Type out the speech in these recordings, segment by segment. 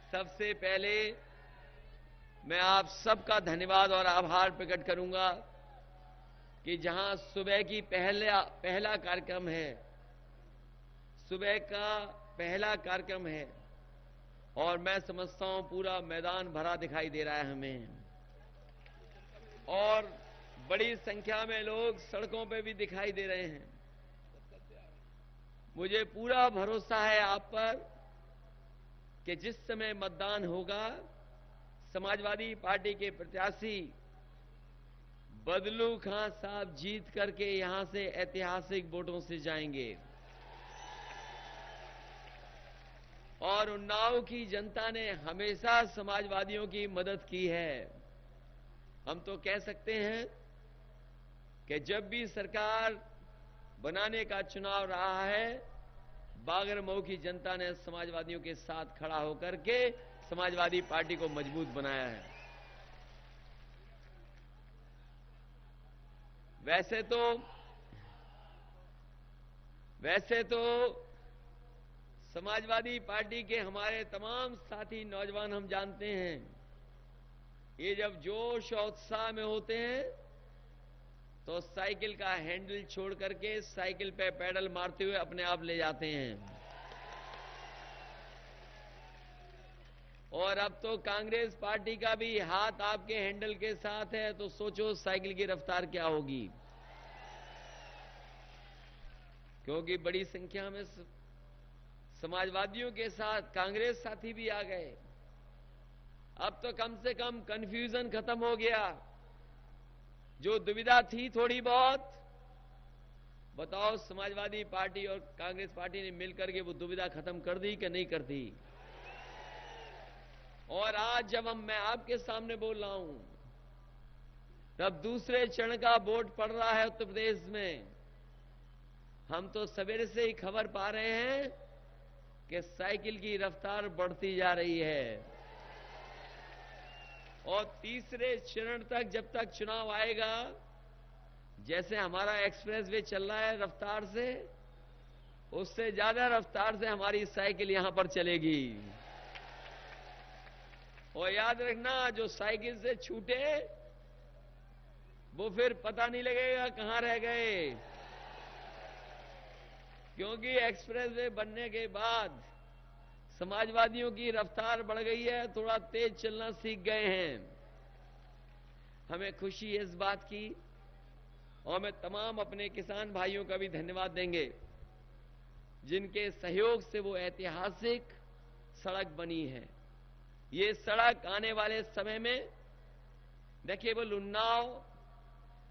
सबसे पहले मैं आप सबका धन्यवाद और आभार प्रकट करूंगा कि जहां सुबह की पहला कार्यक्रम है, सुबह का पहला कार्यक्रम है और मैं समझता हूं पूरा मैदान भरा दिखाई दे रहा है हमें, और बड़ी संख्या में लोग सड़कों पे भी दिखाई दे रहे हैं। मुझे पूरा भरोसा है आप पर कि जिस समय मतदान होगा, समाजवादी पार्टी के प्रत्याशी बदलू खां साहब जीत करके यहां से ऐतिहासिक वोटों से जाएंगे और उन्नाव की जनता ने हमेशा समाजवादियों की मदद की है। हम तो कह सकते हैं कि जब भी सरकार बनाने का चुनाव रहा है, बागरमऊ की जनता ने समाजवादियों के साथ खड़ा होकर के समाजवादी पार्टी को मजबूत बनाया है। वैसे तो समाजवादी पार्टी के हमारे तमाम साथी नौजवान हम जानते हैं, ये जब जोश और उत्साह में होते हैं तो साइकिल का हैंडल छोड़ करके साइकिल पे पैडल मारते हुए अपने आप ले जाते हैं। और अब तो कांग्रेस पार्टी का भी हाथ आपके हैंडल के साथ है, तो सोचो साइकिल की रफ्तार क्या होगी, क्योंकि बड़ी संख्या में समाजवादियों के साथ कांग्रेस साथी भी आ गए। अब तो कम से कम कंफ्यूजन खत्म हो गया। जो दुविधा थी थोड़ी बहुत, बताओ समाजवादी पार्टी और कांग्रेस पार्टी ने मिलकर के वो दुविधा खत्म कर दी कि नहीं कर दी? और आज जब मैं आपके सामने बोल रहा हूं, तब दूसरे चरण का वोट पड़ रहा है उत्तर प्रदेश में। हम तो सवेरे से ही खबर पा रहे हैं कि साइकिल की रफ्तार बढ़ती जा रही है और तीसरे चरण तक जब तक चुनाव आएगा, जैसे हमारा एक्सप्रेस वे चल रहा है रफ्तार से, उससे ज्यादा रफ्तार से हमारी साइकिल यहां पर चलेगी। और याद रखना, जो साइकिल से छूटे वो फिर पता नहीं लगेगा कहां रह गए, क्योंकि एक्सप्रेस वे बनने के बाद समाजवादियों की रफ्तार बढ़ गई है, थोड़ा तेज चलना सीख गए हैं। हमें खुशी है इस बात की, और मैं तमाम अपने किसान भाइयों का भी धन्यवाद देंगे जिनके सहयोग से वो ऐतिहासिक सड़क बनी है। ये सड़क आने वाले समय में न केवल उन्नाव,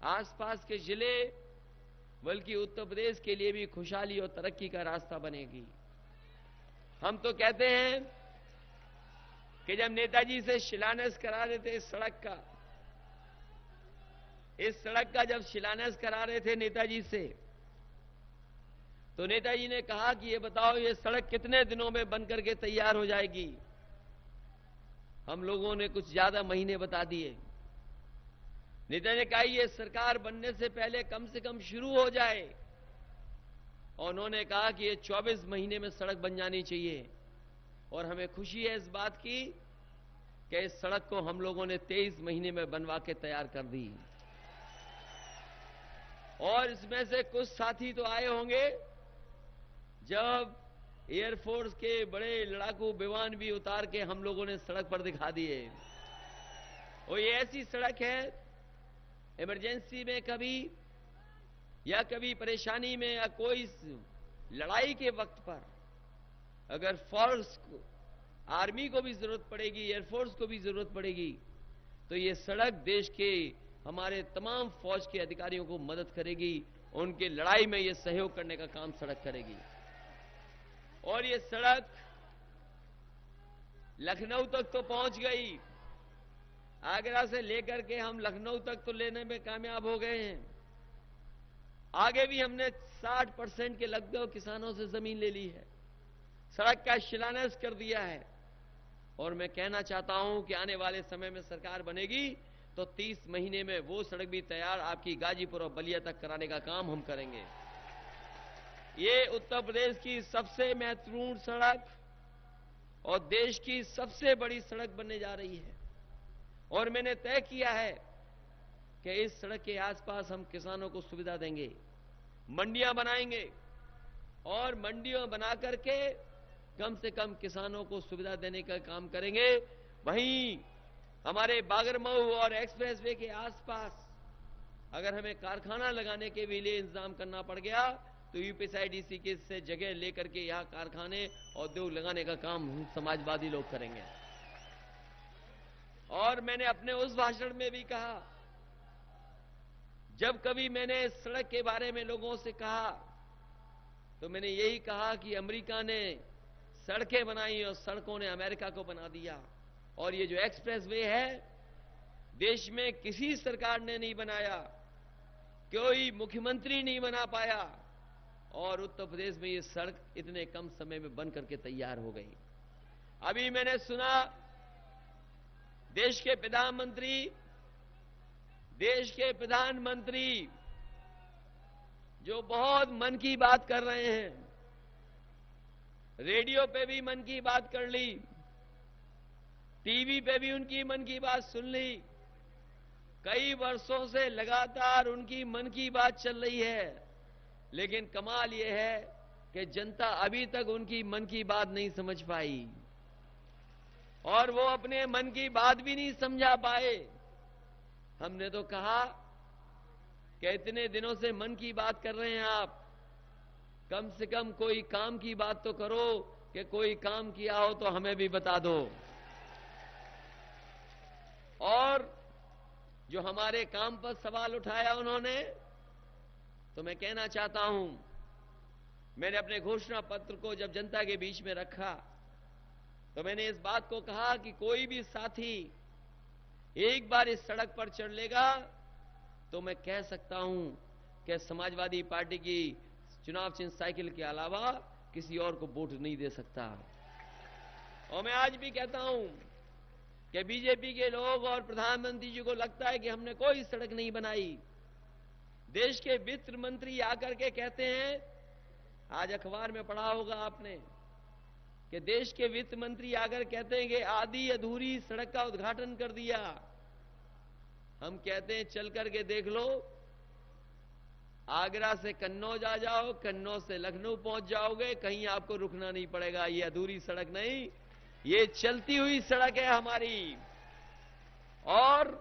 आसपास के जिले, बल्कि उत्तर प्रदेश के लिए भी खुशहाली और तरक्की का रास्ता बनेगी। हम तो कहते हैं कि जब नेताजी से शिलान्यास करा रहे थे इस सड़क का जब शिलान्यास करा रहे थे नेताजी से, तो नेताजी ने कहा कि ये बताओ ये सड़क कितने दिनों में बनकर के तैयार हो जाएगी। हम लोगों ने कुछ ज्यादा महीने बता दिए। नेताजी ने कहा ये सरकार बनने से पहले कम से कम शुरू हो जाए, और उन्होंने कहा कि ये 24 महीने में सड़क बन जानी चाहिए। और हमें खुशी है इस बात की कि इस सड़क को हम लोगों ने 23 महीने में बनवा के तैयार कर दी। और इसमें से कुछ साथी तो आए होंगे जब एयरफोर्स के बड़े लड़ाकू विमान भी उतार के हम लोगों ने सड़क पर दिखा दिए। और ये ऐसी सड़क है, इमरजेंसी में कभी या कभी परेशानी में या कोई लड़ाई के वक्त पर अगर फोर्स को, आर्मी को भी जरूरत पड़ेगी, एयरफोर्स को भी जरूरत पड़ेगी, तो ये सड़क देश के हमारे तमाम फौज के अधिकारियों को मदद करेगी। उनके लड़ाई में ये सहयोग करने का काम सड़क करेगी। और ये सड़क लखनऊ तक तो पहुंच गई। आगरा से लेकर के हम लखनऊ तक तो लेने में कामयाब हो गए हैं। आगे भी हमने 60% के लगभग किसानों से जमीन ले ली है, सड़क का शिलान्यास कर दिया है। और मैं कहना चाहता हूं कि आने वाले समय में सरकार बनेगी तो 30 महीने में वो सड़क भी तैयार आपकी गाजीपुर और बलिया तक कराने का काम हम करेंगे। ये उत्तर प्रदेश की सबसे महत्वपूर्ण सड़क और देश की सबसे बड़ी सड़क बनने जा रही है। और मैंने तय किया है कि इस सड़क के आसपास हम किसानों को सुविधा देंगे, मंडियां बनाएंगे और मंडियों बना करके कम से कम किसानों को सुविधा देने का काम करेंगे। वहीं हमारे बागरमऊ और एक्सप्रेसवे के आसपास अगर हमें कारखाना लगाने के भी लिए इंतजाम करना पड़ गया तो यूपीएसआईडीसी के से जगह लेकर के यहां कारखाने और उद्योग लगाने का काम समाजवादी लोग करेंगे। और मैंने अपने उस भाषण में भी कहा, जब कभी मैंने इस सड़क के बारे में लोगों से कहा तो मैंने यही कहा कि अमेरिका ने सड़कें बनाई और सड़कों ने अमेरिका को बना दिया। और ये जो एक्सप्रेसवे है देश में किसी सरकार ने नहीं बनाया, कोई मुख्यमंत्री नहीं बना पाया और उत्तर प्रदेश में ये सड़क इतने कम समय में बन करके तैयार हो गई। अभी मैंने सुना देश के प्रधानमंत्री जो बहुत मन की बात कर रहे हैं, रेडियो पे भी मन की बात कर ली, टीवी पे भी उनकी मन की बात सुन ली, कई वर्षों से लगातार उनकी मन की बात चल रही है, लेकिन कमाल यह है कि जनता अभी तक उनकी मन की बात नहीं समझ पाई और वो अपने मन की बात भी नहीं समझा पाए। हमने तो कहा कि इतने दिनों से मन की बात कर रहे हैं आप, कम से कम कोई काम की बात तो करो कि कोई काम किया हो तो हमें भी बता दो। और जो हमारे काम पर सवाल उठाया उन्होंने, तो मैं कहना चाहता हूं, मैंने अपने घोषणा पत्र को जब जनता के बीच में रखा तो मैंने इस बात को कहा कि कोई भी साथी एक बार इस सड़क पर चढ़ लेगा तो मैं कह सकता हूं कि समाजवादी पार्टी की चुनाव चिन्ह साइकिल के अलावा किसी और को वोट नहीं दे सकता। और मैं आज भी कहता हूं कि बीजेपी के लोग और प्रधानमंत्री जी को लगता है कि हमने कोई सड़क नहीं बनाई। देश के वित्त मंत्री आकर के कहते हैं, आज अखबार में पढ़ा होगा आपने, कि देश के वित्त मंत्री आकर कहते हैं कि आधी अधूरी सड़क का उद्घाटन कर दिया। हम कहते हैं चल करके देख लो, आगरा से कन्नौज आ जाओ, कन्नौज से लखनऊ पहुंच जाओगे, कहीं आपको रुकना नहीं पड़ेगा। ये अधूरी सड़क नहीं, ये चलती हुई सड़क है हमारी। और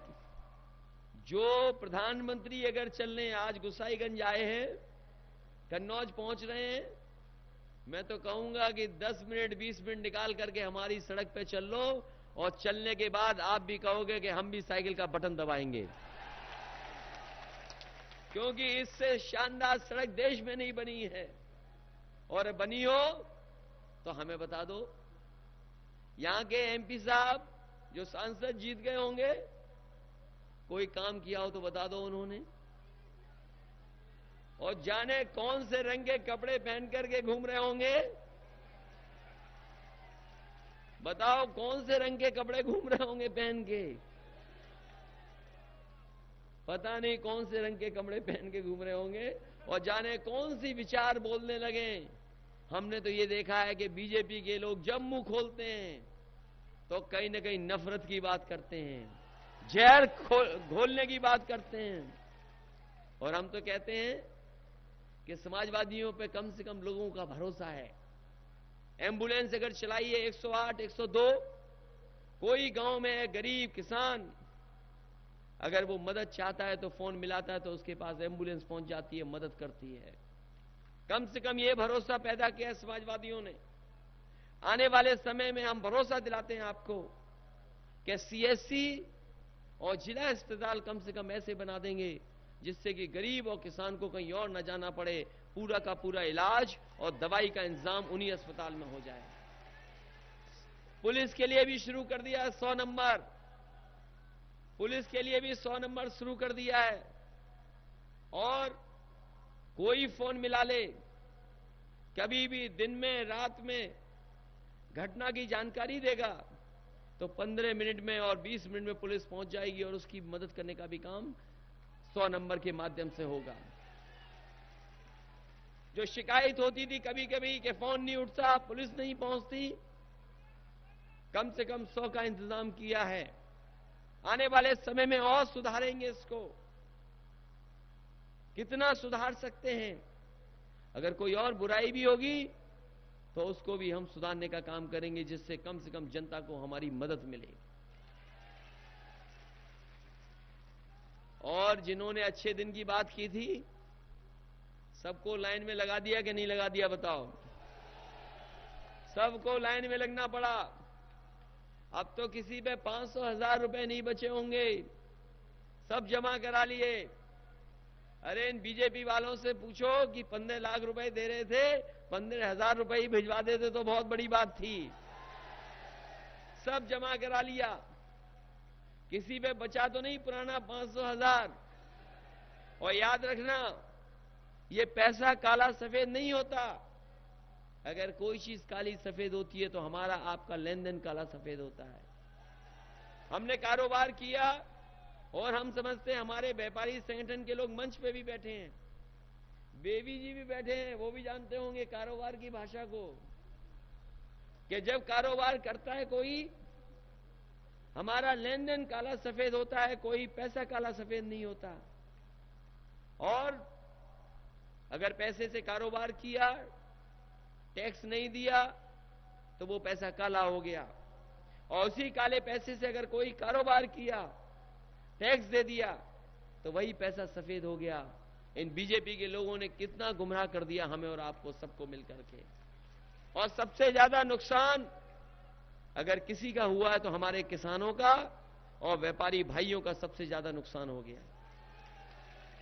जो प्रधानमंत्री अगर चलने आज गुसाईगंज आए हैं, कन्नौज पहुंच रहे हैं, मैं तो कहूंगा कि 10 मिनट 20 मिनट निकाल करके हमारी सड़क पे चल लो और चलने के बाद आप भी कहोगे कि हम भी साइकिल का बटन दबाएंगे, क्योंकि इससे शानदार सड़क देश में नहीं बनी है। और बनी हो तो हमें बता दो। यहां के एमपी साहब जो सांसद जीत गए होंगे, कोई काम किया हो तो बता दो उन्होंने। और जाने कौन से रंग के कपड़े पहन करके घूम रहे होंगे, बताओ कौन से रंग के कपड़े घूम रहे होंगे पहन के। पता नहीं कौन से रंग के कपड़े पहन के घूम रहे होंगे और जाने कौन सी विचार बोलने लगे। हमने तो ये देखा है कि बीजेपी के लोग जब मुंह खोलते हैं तो कहीं ना कहीं नफरत की बात करते हैं, जहर घोलने की बात करते हैं। और हम तो कहते हैं कि समाजवादियों पे कम से कम लोगों का भरोसा है। एम्बुलेंस अगर चलाइए 108, 102, कोई गांव में गरीब किसान अगर वो मदद चाहता है तो फोन मिलाता है तो उसके पास एम्बुलेंस पहुंच जाती है, मदद करती है। कम से कम ये भरोसा पैदा किया है समाजवादियों ने। आने वाले समय में हम भरोसा दिलाते हैं आपको कि सीएससी और जिला अस्पताल कम से कम ऐसे बना देंगे जिससे कि गरीब और किसान को कहीं और न जाना पड़े, पूरा का पूरा इलाज और दवाई का इंतजाम उन्हीं अस्पताल में हो जाए। पुलिस के लिए भी शुरू कर दिया है 100 नंबर, पुलिस के लिए भी 100 नंबर शुरू कर दिया है। और कोई फोन मिला ले, कभी भी दिन में रात में घटना की जानकारी देगा तो 15 मिनट में और 20 मिनट में पुलिस पहुंच जाएगी और उसकी मदद करने का भी काम 100 नंबर के माध्यम से होगा। जो शिकायत होती थी कभी कभी कि फोन नहीं उठता, पुलिस नहीं पहुंचती, कम से कम 100 का इंतजाम किया है। आने वाले समय में और सुधारेंगे इसको। कितना सुधार सकते हैं। अगर कोई और बुराई भी होगी तो उसको भी हम सुधारने का काम करेंगे, जिससे कम से कम जनता को हमारी मदद मिले। और जिन्होंने अच्छे दिन की बात की थी, सबको लाइन में लगा दिया कि नहीं लगा दिया बताओ? सबको लाइन में लगना पड़ा। अब तो किसी पे 500,000 रुपए नहीं बचे होंगे, सब जमा करा लिए। अरे इन बीजेपी वालों से पूछो कि 15 लाख रुपए दे रहे थे, 15,000 रुपए ही भिजवा देते तो बहुत बड़ी बात थी। सब जमा करा लिया, किसी पे बचा तो नहीं पुराना 500,000। और याद रखना, ये पैसा काला सफेद नहीं होता। अगर कोई चीज काली सफेद होती है तो हमारा आपका लेन देन काला सफेद होता है। हमने कारोबार किया और हम समझते हैं, हमारे व्यापारी संगठन के लोग मंच पे भी बैठे हैं, बेबी जी भी बैठे हैं, वो भी जानते होंगे कारोबार की भाषा को, कि जब कारोबार करता है कोई, हमारा लेन देन काला सफेद होता है, कोई पैसा काला सफेद नहीं होता। और अगर पैसे से कारोबार किया, टैक्स नहीं दिया, तो वो पैसा काला हो गया। और उसी काले पैसे से अगर कोई कारोबार किया, टैक्स दे दिया, तो वही पैसा सफेद हो गया। इन बीजेपी के लोगों ने कितना गुमराह कर दिया हमें और आपको, सबको मिलकर के। और सबसे ज्यादा नुकसान अगर किसी का हुआ है तो हमारे किसानों का और व्यापारी भाइयों का सबसे ज्यादा नुकसान हो गया।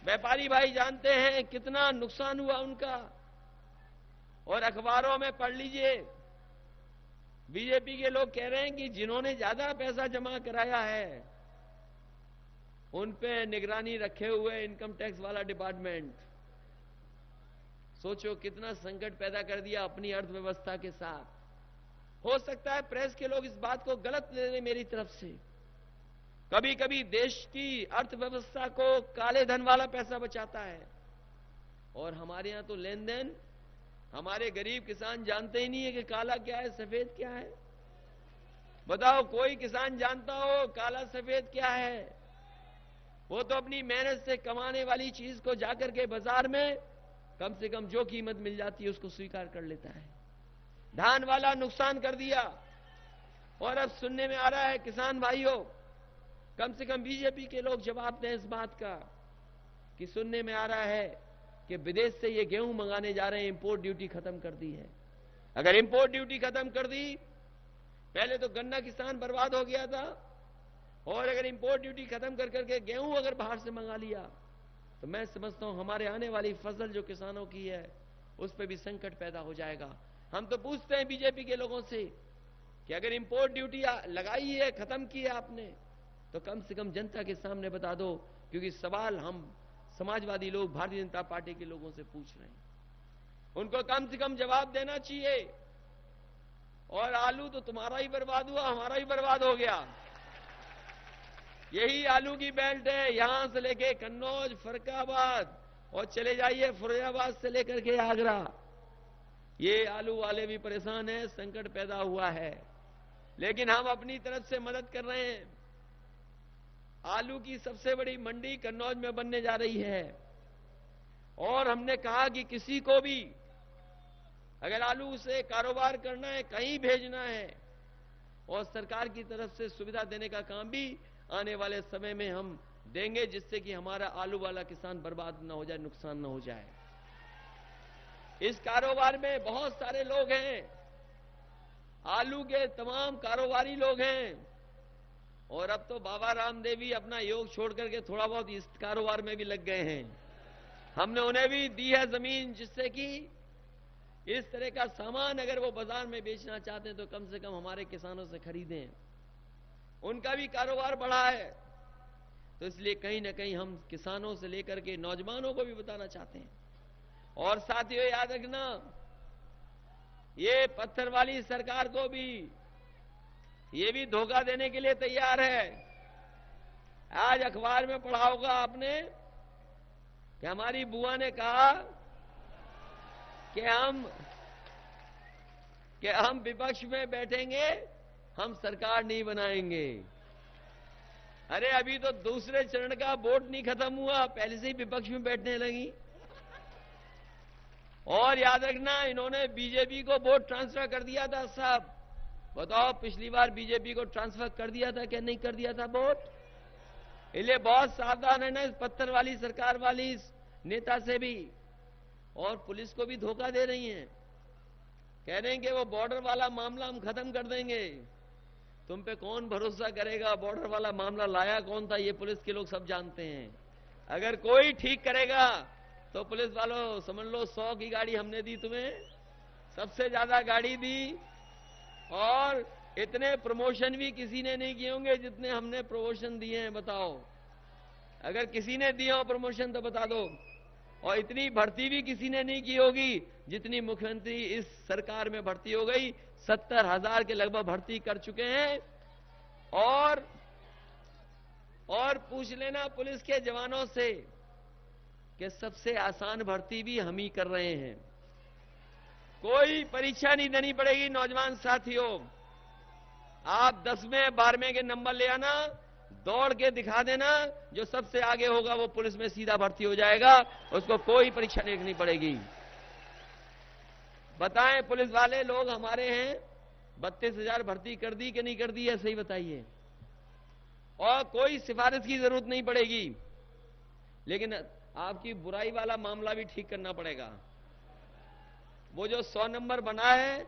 व्यापारी भाई जानते हैं कितना नुकसान हुआ उनका। और अखबारों में पढ़ लीजिए, बीजेपी के लोग कह रहे हैं कि जिन्होंने ज्यादा पैसा जमा कराया है उन पे निगरानी रखे हुए इनकम टैक्स वाला डिपार्टमेंट। सोचो कितना संकट पैदा कर दिया अपनी अर्थव्यवस्था के साथ। हो सकता है प्रेस के लोग इस बात को गलत ले लें मेरी तरफ से। कभी कभी देश की अर्थव्यवस्था को काले धन वाला पैसा बचाता है, और हमारे यहां तो लेन देन हमारे गरीब किसान जानते ही नहीं है कि काला क्या है सफेद क्या है। बताओ, कोई किसान जानता हो काला सफेद क्या है? वो तो अपनी मेहनत से कमाने वाली चीज को जाकर के बाजार में कम से कम जो कीमत मिल जाती है उसको स्वीकार कर लेता है। धान वाला नुकसान कर दिया। और अब सुनने में आ रहा है किसान भाइयों, कम से कम बीजेपी के लोग जवाब दें इस बात का, कि सुनने में आ रहा है कि विदेश से ये गेहूं मंगाने जा रहे हैं, इंपोर्ट ड्यूटी खत्म कर दी है। अगर इंपोर्ट ड्यूटी खत्म कर दी, पहले तो गन्ना किसान बर्बाद हो गया था, और अगर इंपोर्ट ड्यूटी खत्म कर करके गेहूं अगर बाहर से मंगा लिया, तो मैं समझता हूं हमारे आने वाली फसल जो किसानों की है उस पर भी संकट पैदा हो जाएगा। हम तो पूछते हैं बीजेपी के लोगों से कि अगर इंपोर्ट ड्यूटी लगाई है, खत्म की है आपने, तो कम से कम जनता के सामने बता दो, क्योंकि सवाल हम समाजवादी लोग भारतीय जनता पार्टी के लोगों से पूछ रहे हैं। उनको कम से कम जवाब देना चाहिए। और आलू तो तुम्हारा ही बर्बाद हुआ, हमारा ही बर्बाद हो गया। यही आलू की बेल्ट है, यहां से लेके कन्नौज, फरक्काबाद और चले जाइए फिरोजाबाद से लेकर के आगरा। ये आलू वाले भी परेशान हैं, संकट पैदा हुआ है, लेकिन हम अपनी तरफ से मदद कर रहे हैं। आलू की सबसे बड़ी मंडी कन्नौज में बनने जा रही है, और हमने कहा कि किसी को भी अगर आलू से कारोबार करना है, कहीं भेजना है, और सरकार की तरफ से सुविधा देने का काम भी आने वाले समय में हम देंगे, जिससे कि हमारा आलू वाला किसान बर्बाद ना हो जाए, नुकसान ना हो जाए। इस कारोबार में बहुत सारे लोग हैं, आलू के तमाम कारोबारी लोग हैं, और अब तो बाबा रामदेव भी अपना योग छोड़ करके थोड़ा बहुत इस कारोबार में भी लग गए हैं। हमने उन्हें भी दी है जमीन, जिससे कि इस तरह का सामान अगर वो बाजार में बेचना चाहते हैं तो कम से कम हमारे किसानों से खरीदें। उनका भी कारोबार बढ़ा है, तो इसलिए कहीं ना कहीं हम किसानों से लेकर के नौजवानों को भी बताना चाहते हैं। और साथियों याद रखना, ये पत्थर वाली सरकार को भी ये भी धोखा देने के लिए तैयार है। आज अखबार में पढ़ा होगा आपने कि हमारी बुआ ने कहा कि हम विपक्ष में बैठेंगे हम सरकार नहीं बनाएंगे। अरे अभी तो दूसरे चरण का वोट नहीं खत्म हुआ, पहले से ही विपक्ष में बैठने लगी। और याद रखना, इन्होंने बीजेपी को वोट ट्रांसफर कर दिया था सब। बताओ, पिछली बार बीजेपी को ट्रांसफर कर दिया था क्या नहीं कर दिया था वोट? इसलिए बहुत सावधान है ना इस पत्थर वाली सरकार वाली इस नेता से भी। और पुलिस को भी धोखा दे रही हैं, कह रहे हैं कि वो बॉर्डर वाला मामला हम खत्म कर देंगे। तुम पे कौन भरोसा करेगा? बॉर्डर वाला मामला लाया कौन था ये पुलिस के लोग सब जानते हैं। अगर कोई ठीक करेगा तो पुलिस वालों समझ लो 100 की गाड़ी हमने दी तुम्हें, सबसे ज्यादा गाड़ी दी। और इतने प्रमोशन भी किसी ने नहीं किए होंगे जितने हमने प्रमोशन दिए हैं। बताओ, अगर किसी ने दिए हो प्रमोशन तो बता दो। और इतनी भर्ती भी किसी ने नहीं की होगी जितनी मुख्यमंत्री इस सरकार में भर्ती हो गई। 70,000 के लगभग भर्ती कर चुके हैं। और पूछ लेना पुलिस के जवानों से कि सबसे आसान भर्ती भी हम ही कर रहे हैं। कोई परीक्षा नहीं देनी पड़ेगी नौजवान साथियों। आप 10वें 12वें के नंबर ले आना, दौड़ के दिखा देना, जो सबसे आगे होगा वो पुलिस में सीधा भर्ती हो जाएगा, उसको कोई परीक्षा नहीं लिखनी पड़ेगी। बताएं पुलिस वाले लोग हमारे हैं, 32,000 भर्ती कर दी कि नहीं कर दी है, सही बताइए। और कोई सिफारिश की जरूरत नहीं पड़ेगी। लेकिन आपकी बुराई वाला मामला भी ठीक करना पड़ेगा। वो जो 100 नंबर बना है,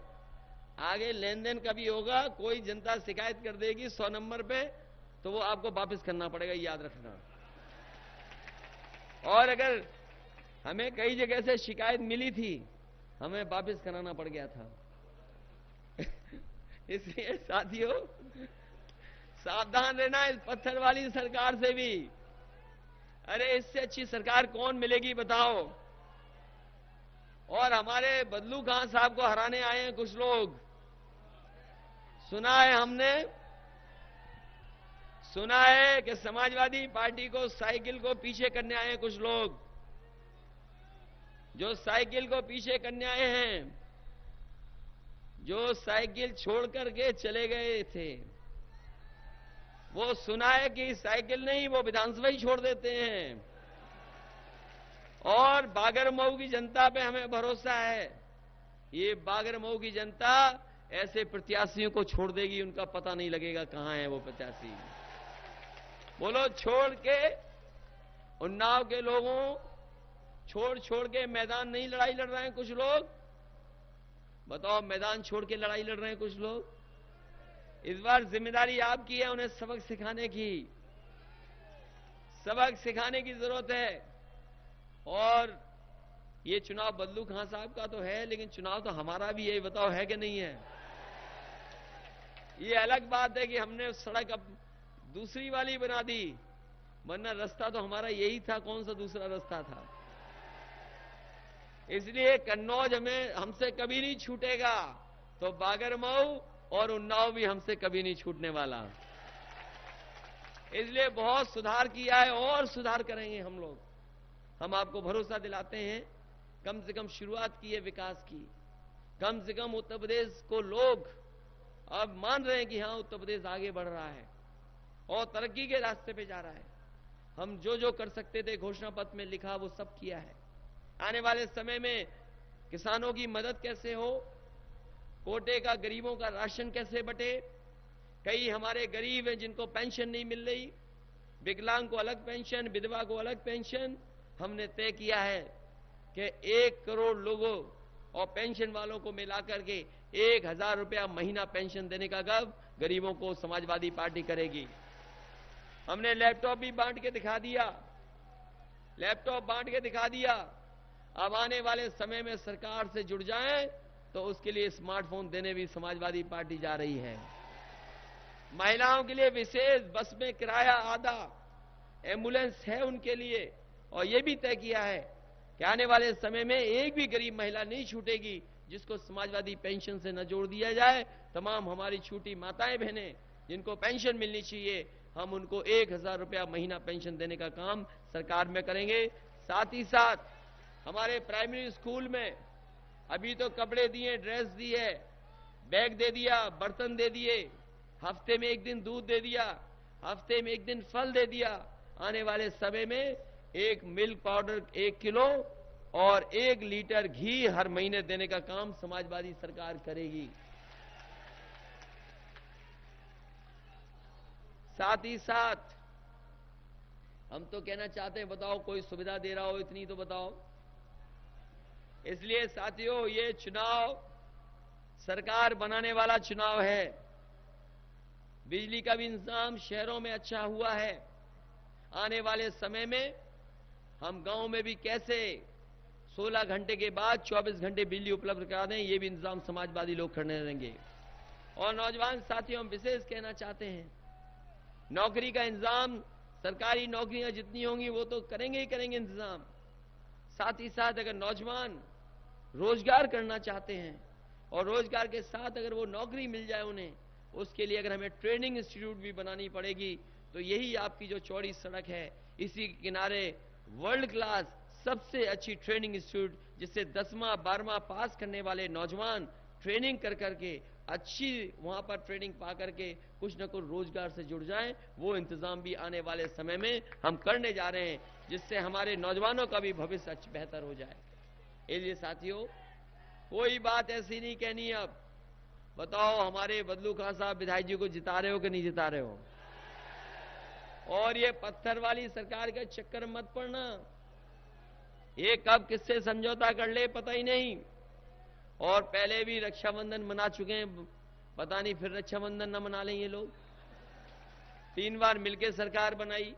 आगे लेन देन का भी होगा, कोई जनता शिकायत कर देगी 100 नंबर पे तो वो आपको वापस करना पड़ेगा, याद रखना। और अगर हमें कई जगह से शिकायत मिली थी, हमें वापस कराना पड़ गया था। इसलिए साथियों सावधान रहना इस पत्थर वाली सरकार से भी। अरे इससे अच्छी सरकार कौन मिलेगी बताओ। और हमारे बदलू खान साहब को हराने आए हैं कुछ लोग, सुना है हमने, सुना है कि समाजवादी पार्टी को साइकिल को पीछे करने आए हैं कुछ लोग, जो साइकिल को पीछे करने आए हैं, जो साइकिल छोड़ करके चले गए थे। वो सुना है कि साइकिल नहीं, वो विधानसभा ही छोड़ देते हैं। और बागरमऊ की जनता पे हमें भरोसा है, ये बागरमऊ की जनता ऐसे प्रत्याशियों को छोड़ देगी, उनका पता नहीं लगेगा कहां है वो प्रत्याशी। बोलो, छोड़ के उन्नाव के लोगों छोड़ के मैदान नहीं लड़ाई लड़ रहे हैं कुछ लोग। बताओ, मैदान छोड़ के लड़ाई लड़ रहे हैं कुछ लोग। इस बार जिम्मेदारी आपकी है उन्हें सबक सिखाने की, सबक सिखाने की जरूरत है। और ये चुनाव बदलू खान साहब का तो है, लेकिन चुनाव तो हमारा भी है, बताओ है कि नहीं है। ये अलग बात है कि हमने सड़क अब दूसरी वाली बना दी, वरना रास्ता तो हमारा यही था, कौन सा दूसरा रास्ता था। इसलिए कन्नौज हमसे कभी नहीं छूटेगा, तो बागरमऊ और उन्नाव भी हमसे कभी नहीं छूटने वाला। इसलिए बहुत सुधार किया है और सुधार करेंगे हम लोग। हम आपको भरोसा दिलाते हैं, कम से कम शुरुआत की है विकास की। कम से कम उत्तर प्रदेश को लोग अब मान रहे हैं कि हां उत्तर प्रदेश आगे बढ़ रहा है और तरक्की के रास्ते पे जा रहा है। हम जो जो कर सकते थे घोषणा पत्र में लिखा वो सब किया है। आने वाले समय में किसानों की मदद कैसे हो, कोटे का गरीबों का राशन कैसे बटे। कई हमारे गरीब हैं जिनको पेंशन नहीं मिल रही, विकलांग को अलग पेंशन, विधवा को अलग पेंशन। हमने तय किया है कि 1 करोड़ लोगों और पेंशन वालों को मिलाकर के 1,000 रुपया महीना पेंशन देने का काम गरीबों को समाजवादी पार्टी करेगी। हमने लैपटॉप भी बांट के दिखा दिया, लैपटॉप बांट के दिखा दिया। अब आने वाले समय में सरकार से जुड़ जाएं तो उसके लिए स्मार्टफोन देने भी समाजवादी पार्टी जा रही है। महिलाओं के लिए विशेष बस में किराया आधा, एम्बुलेंस है उनके लिए। और यह भी तय किया है कि आने वाले समय में एक भी गरीब महिला नहीं छूटेगी जिसको समाजवादी पेंशन से न जोड़ दिया जाए। तमाम हमारी छूटी माताएं बहनें जिनको पेंशन मिलनी चाहिए, हम उनको 1,000 रुपया महीना पेंशन देने का काम सरकार में करेंगे। साथ ही साथ हमारे प्राइमरी स्कूल में अभी तो कपड़े दिए, ड्रेस दी है, बैग दे दिया, बर्तन दे दिए, हफ्ते में एक दिन दूध दे दिया, हफ्ते में एक दिन फल दे दिया, आने वाले समय में एक मिल्क पाउडर 1 किलो और 1 लीटर घी हर महीने देने का काम समाजवादी सरकार करेगी। साथ ही साथ हम तो कहना चाहते हैं, बताओ कोई सुविधा दे रहा हो इतनी तो बताओ। इसलिए साथियों, ये चुनाव सरकार बनाने वाला चुनाव है। बिजली का भी इंतजाम शहरों में अच्छा हुआ है। आने वाले समय में हम गांव में भी कैसे 16 घंटे के बाद 24 घंटे बिजली उपलब्ध करा दें, ये भी इंतजाम समाजवादी लोग करने देंगे। और नौजवान साथियों, हम विशेष कहना चाहते हैं, नौकरी का इंतजाम, सरकारी नौकरियां जितनी होंगी वो तो करेंगे ही करेंगे इंतजाम। साथ ही साथ अगर नौजवान रोजगार करना चाहते हैं और रोजगार के साथ अगर वो नौकरी मिल जाए उन्हें, उसके लिए अगर हमें ट्रेनिंग इंस्टीट्यूट भी बनानी पड़ेगी, तो यही आपकी जो चौड़ी सड़क है, इसी के किनारे वर्ल्ड क्लास सबसे अच्छी ट्रेनिंग इंस्टीट्यूट, जिससे 10वां 12वां पास करने वाले नौजवान ट्रेनिंग कर करके अच्छी वहां पर ट्रेनिंग पा करके कुछ न कुछ रोजगार से जुड़ जाएं, वो इंतजाम भी आने वाले समय में हम करने जा रहे हैं, जिससे हमारे नौजवानों का भी भविष्य बेहतर हो जाए। इसलिए साथियों, कोई बात ऐसी नहीं कहनी। अब बताओ, हमारे बदलू खान साहब विधायक जी को जिता रहे हो कि नहीं जिता रहे हो? और ये पत्थर वाली सरकार के चक्कर मत पड़ना, ये कब किससे समझौता कर ले पता ही नहीं। और पहले भी रक्षाबंधन मना चुके हैं, पता नहीं फिर रक्षाबंधन न मना लें ये लोग। 3 बार मिलकर सरकार बनाई,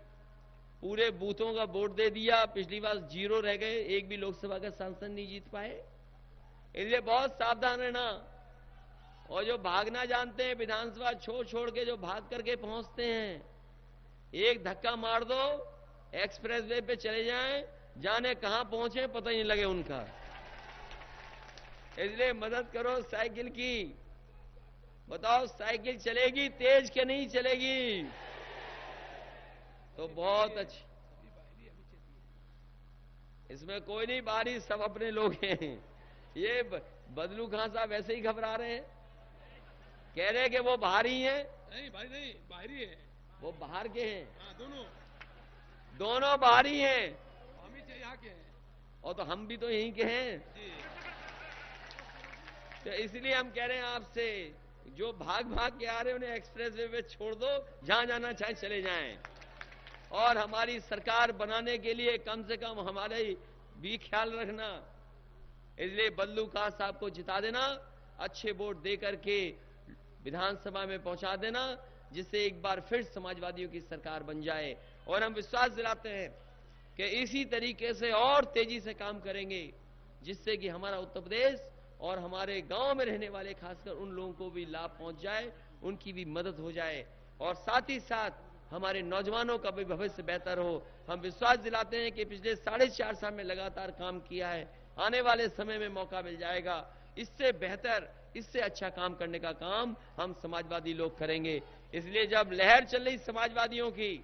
पूरे बूथों का वोट दे दिया, पिछली बार 0 रह गए, एक भी लोकसभा का सांसद नहीं जीत पाए। इसलिए बहुत सावधान रहना। और जो भागना जानते हैं, विधानसभा छोड़ छोड़ के जो भाग करके पहुंचते हैं, एक धक्का मार दो, एक्सप्रेस वे पे चले जाएं, जाने कहां पहुंचे पता ही नहीं लगे उनका। इसलिए मदद करो साइकिल की। बताओ, साइकिल चलेगी तेज के नहीं चलेगी? तो बहुत अच्छी, इसमें कोई नहीं बारी, सब अपने लोग हैं। ये बदलू खान साहब ऐसे ही घबरा रहे हैं, कह रहे हैं कि वो बाहरी हैं। नहीं भाई, नहीं बाहरी है, वो बाहर के हैं। हाँ, दोनों बाहरी हैं। हम ही यहाँ के हैं, और तो हम भी तो यहीं के हैं जी। तो इसलिए हम कह रहे हैं आपसे, जो भाग भाग के आ रहे हैं उन्हें एक्सप्रेस वे पे छोड़ दो, जहां जाना चाहे चले जाएं। और हमारी सरकार बनाने के लिए कम से कम हमारे भी ख्याल रखना। इसलिए बदलू खान साहब को जिता देना, अच्छे वोट दे करके विधानसभा में पहुंचा देना, जिससे एक बार फिर समाजवादियों की सरकार बन जाए। और हम विश्वास दिलाते हैं कि इसी तरीके से और तेजी से काम करेंगे, जिससे कि हमारा उत्तर प्रदेश और हमारे गांव में रहने वाले खासकर उन लोगों को भी लाभ पहुंच जाए, उनकी भी मदद हो जाए, और साथ ही साथ हमारे नौजवानों का भी भविष्य बेहतर हो। हम विश्वास दिलाते हैं कि पिछले 4.5 साल में लगातार काम किया है, आने वाले समय में मौका मिल जाएगा, इससे बेहतर, इससे अच्छा काम करने का काम हम समाजवादी लोग करेंगे। इसलिए जब लहर चल रही समाजवादियों की,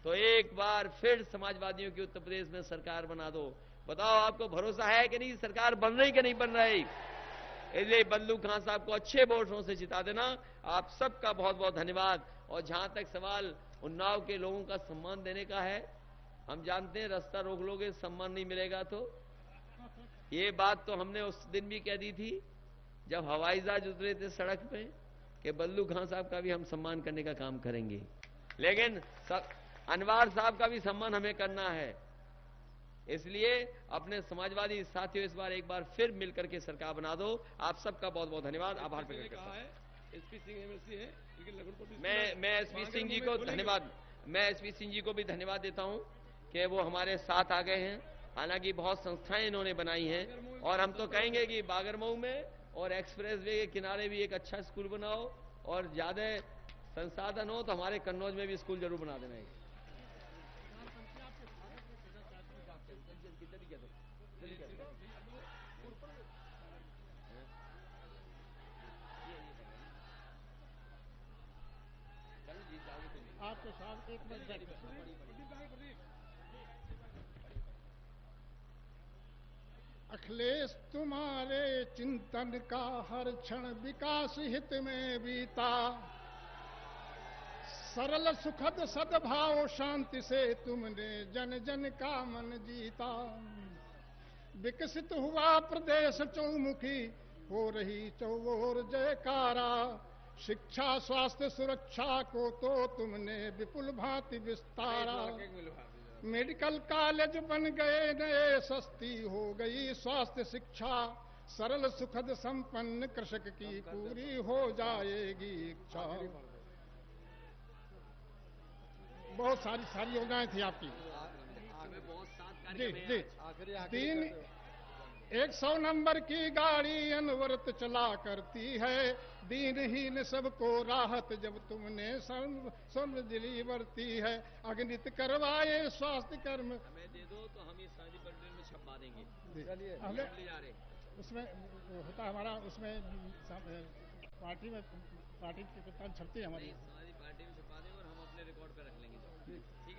तो एक बार फिर समाजवादियों की उत्तर प्रदेश में सरकार बना दो। बताओ, आपको भरोसा है कि नहीं सरकार बन रही कि नहीं बन रही? इसलिए बदलू खान साहब को अच्छे वोटों से जिता देना। आप सबका बहुत बहुत धन्यवाद। और जहां तक सवाल उन्नाव के लोगों का सम्मान देने का है, हम जानते हैं रास्ता रोक लोगे सम्मान नहीं मिलेगा, तो ये बात तो हमने उस दिन भी कह दी थी जब हवाई जहाज उतरे थे सड़क पे, कि बदलू खान साहब का भी हम सम्मान करने का काम करेंगे, लेकिन अनवर साहब का भी सम्मान हमें करना है। इसलिए अपने समाजवादी साथियों, इस बार एक बार फिर मिलकर के सरकार बना दो। आप सबका बहुत बहुत धन्यवाद, आभार प्रकट करता हूं। एसपी सिंह एमएलसी है, मैं एसपी सिंह जी को धन्यवाद, मैं एसपी सिंह जी को भी धन्यवाद देता हूं कि वो हमारे साथ आ गए हैं। हालांकि बहुत संस्थाएं इन्होंने बनाई हैं, और हम तो कहेंगे कि बागरमऊ में और एक्सप्रेस वे के किनारे भी एक अच्छा स्कूल बनाओ, और ज्यादा संसाधन हो तो हमारे कन्नौज में भी स्कूल जरूर बना देना है। आपके साथ एक मिनट, अखिलेश तुम्हारे चिंतन का हर क्षण विकास हित में बीता। सरल सुखद सद्भाव शांति से तुमने जन जन का मन जीता। विकसित हुआ प्रदेश चौमुखी, हो रही चौओर जयकारा। शिक्षा स्वास्थ्य सुरक्षा को तो तुमने विपुल भांति विस्तारा। मेडिकल कॉलेज बन गए नए, सस्ती हो गई स्वास्थ्य शिक्षा। सरल सुखद संपन्न कृषक की पूरी हो जाएगी इच्छा। बहुत सारी योजनाएं थी आपकी। जी जी। 100 नंबर की गाड़ी अनवरत चला करती है। दीनहीन सबको राहत जब तुमने समझली बरती है। अगणित करवाए स्वास्थ्य कर्म। हमें दे दो तो हम ये सारी बंडल में छपवा देंगे। चलिए ले जा रहे उसमें होता हमारा, उसमें पार्टी के किताब छपती है हमारी।